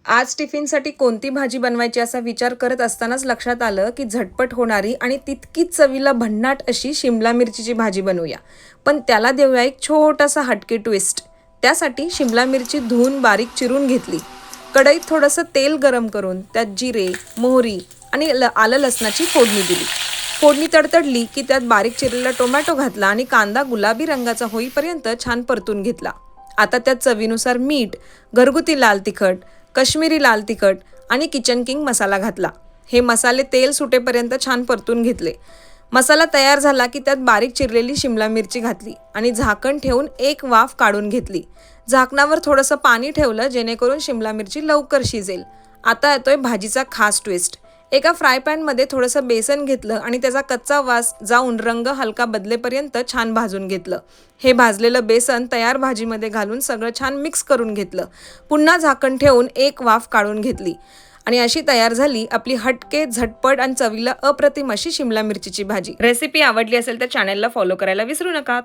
आज टिफिनसाठी कोणती भाजी बनवायची असा विचार करत असतानाच लक्षात आलं की झटपट होणारी आणि तितकीच चवीला भन्नाट अशी शिमला मिरचीची भाजी बनवूया. पण त्याला देऊया एक छोटासा हटके ट्विस्ट. त्यासाठी शिमला मिरची धुवून बारीक चिरून घेतली. कढईत थोडंसं तेल गरम करून त्यात जिरे, मोहरी आणि आलं लसणाची फोडणी दिली. फोडणी तडतडली की त्यात बारीक चिरलेला टोमॅटो घातला आणि कांदा गुलाबी रंगाचा होईपर्यंत छान परतून घेतला. आता त्यात चवीनुसार मीठ, घरगुती लाल तिखट, काश्मीरी लाल तिखट आणि किचन किंग मसाला घातला. हे मसाले तेल सुटेपर्यंत छान परतून घेतले. मसाला तयार झाला की त्यात बारीक चिरलेली शिमला मिरची घातली आणि झाकण ठेवून एक वाफ काढून घेतली. झाकणावर थोडंसं पाणी ठेवलं जेणेकरून शिमला मिरची लवकर शिजेल. आता येतोय भाजीचा खास ट्विस्ट. एका फ्राय पॅनमध्ये थोडंसं बेसन घेतलं आणि त्याचा कच्चा वास जाऊन रंग हलका बदलेपर्यंत छान भाजून घेतलं. हे भाजलेलं बेसन तयार भाजीमध्ये घालून सगळं छान मिक्स करून घेतलं. पुन्हा झाकण ठेवून एक वाफ काढून घेतली आणि अशी तयार झाली आपली हटके, झटपट आणि चवीला अप्रतिम अशी शिमला मिरचीची भाजी. रेसिपी आवडली असेल तर चॅनलला फॉलो करायला विसरू नका.